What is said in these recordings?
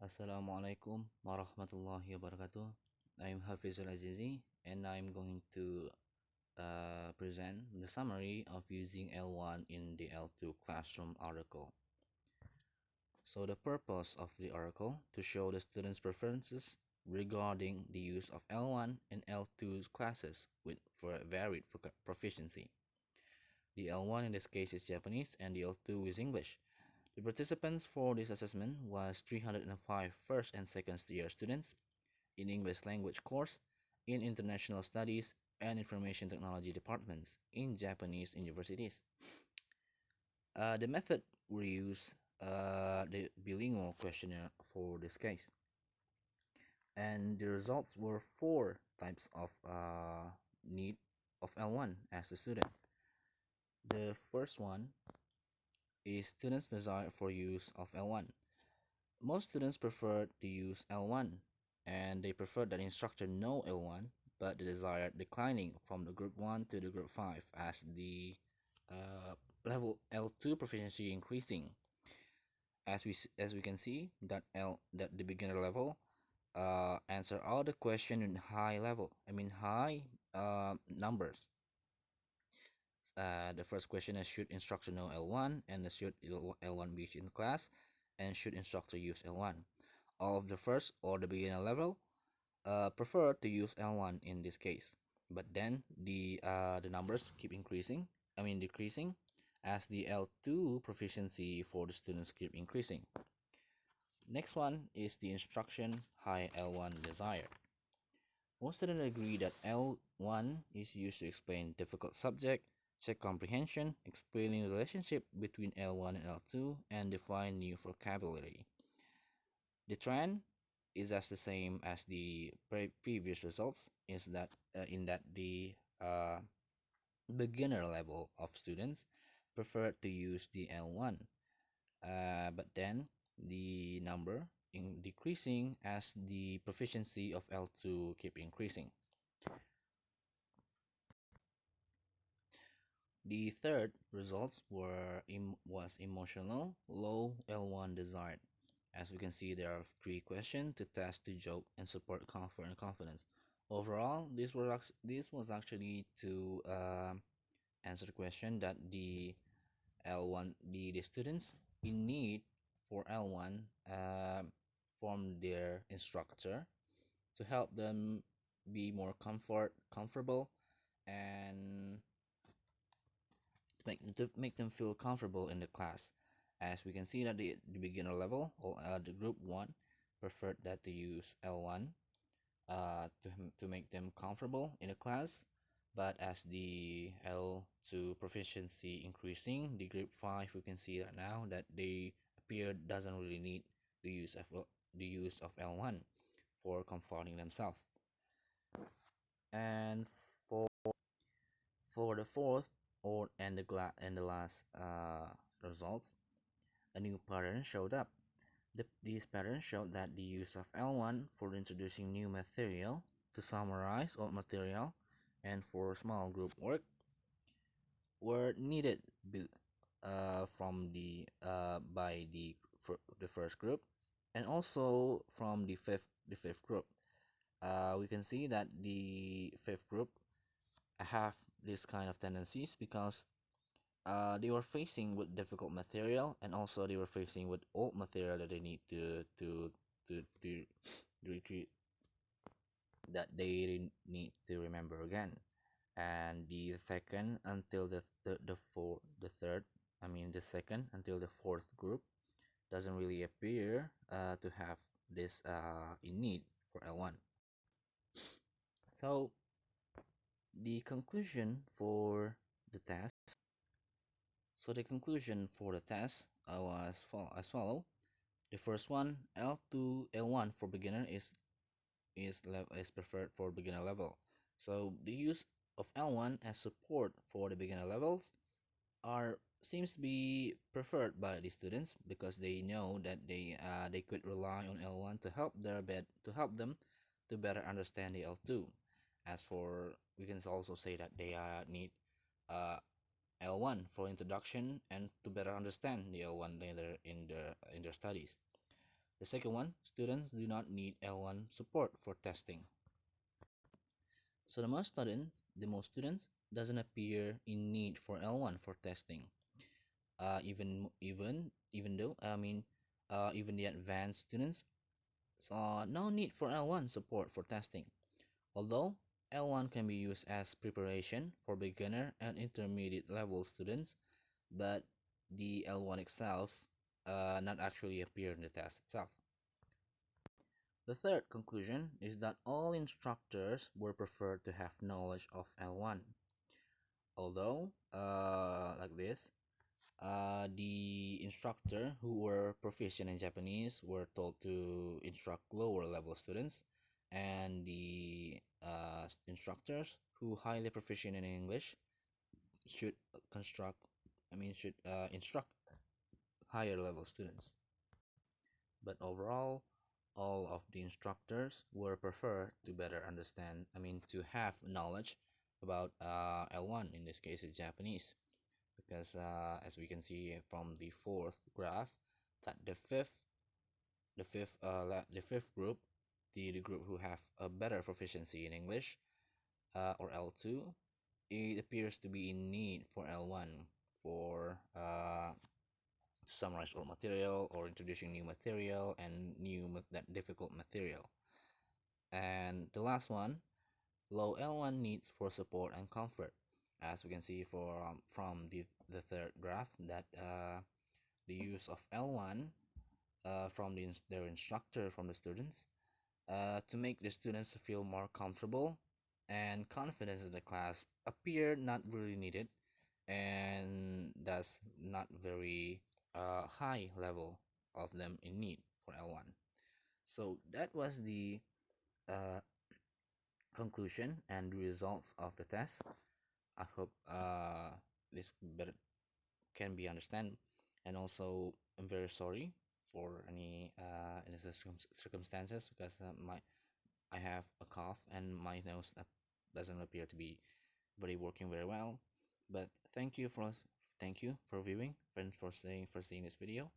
Assalamualaikum warahmatullahi wabarakatuh. I'm Hafizul Azizi and I'm going to present the summary of using L1 in the L2 classroom article. So the purpose of the article to show the students' preferences regarding the use of L1 and L2's classes with for varied proficiency. The L1 in this case is Japanese and the L2 is English. The participants for this assessment was 305 first and second year students in English language course, in international studies, and information technology departments in Japanese universities. The method we use the bilingual questionnaire for this case, and the results were four types of need of L1 as a student. The first one is students' desire for use of L1. Most students prefer to use L1, and they prefer that instructor know L1, but the desired declining from the group 1 to the group 5 as the level L2 proficiency increasing. As we can see that the beginner level answer all the question in high level. I mean high numbers. The first question is, should instructor know L1, and should L1 be in class, and should instructor use L1. All of the first or the beginner level prefer to use L1 in this case, but then the numbers keep decreasing as the L2 proficiency for the students keep increasing. Next one is the instruction high L1 desire. Most students agree that L1 is used to explain difficult subject, check comprehension, explaining the relationship between L1 and L2, and define new vocabulary. The trend is as the same as the previous results, is that in that the beginner level of students prefer to use the L1, but then the number in decreasing as the proficiency of L2 keep increasing. The third results was emotional low L1 desired. As we can see, there are three questions to test the joke and support comfort and confidence. Overall, this was actually to answer the question that the L1 the students in need for L1 from their instructor to help them be more comfortable, and to make them feel comfortable in the class. As we can see that the beginner level or the group 1 preferred that to use L1 to make them comfortable in the class, but as the L2 proficiency increasing, the group 5, we can see that now that they appear doesn't really need the use of L1 for comforting themselves. And for for the fourth and the last results, a new pattern showed up. These patterns showed that the use of L1 for introducing new material, to summarize old material, and for small group work were needed from the first group, and also from the fifth group. We can see that the fifth group have this kind of tendencies because they were facing with difficult material, and also they were facing with old material that they need to retreat, that they need to remember again. And the second until the third, I mean the second until the fourth group doesn't really appear to have this in need for L1. So the conclusion for the test the conclusion for the test was as follow. The first one, L2 L1 for beginner is preferred for beginner level. So the use of L1 as support for the beginner levels are seems to be preferred by the students because they know that they could rely on L1 to help them to better understand the L2. As for, we can also say that they need uh, L1 for introduction and to better understand the L1 later in their studies. The second one, students do not need L1 support for testing. So the most students doesn't appear in need for L1 for testing. Even though even the advanced students saw no need for L1 support for testing. Although L1 can be used as preparation for beginner and intermediate level students, but the L1 itself not actually appear in the test itself. The third conclusion is that all instructors were preferred to have knowledge of L1. Although, like this, the instructor who were proficient in Japanese were told to instruct lower level students, and the instructors who highly proficient in English should instruct higher level students. But overall, all of the instructors were preferred to better understand, to have knowledge about L1, in this case is Japanese, because as we can see from the fourth graph, that the fifth group, the group who have a better proficiency in English, or L2, it appears to be in need for L1 for to summarize old material or introducing new material and that difficult material. And the last one, low L1 needs for support and comfort. As we can see from the third graph, that the use of L1 from their instructor, from the students, to make the students feel more comfortable and confidence in the class appear not really needed, and thus not very high level of them in need for L1. So that was the uh, conclusion and results of the test. I hope this better can be understand, and also I'm very sorry for any circumstances, because I have a cough and my nose doesn't appear to be very working very well. But thank you for viewing, and for seeing this video.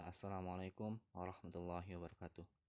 Assalamualaikum warahmatullahi wabarakatuh.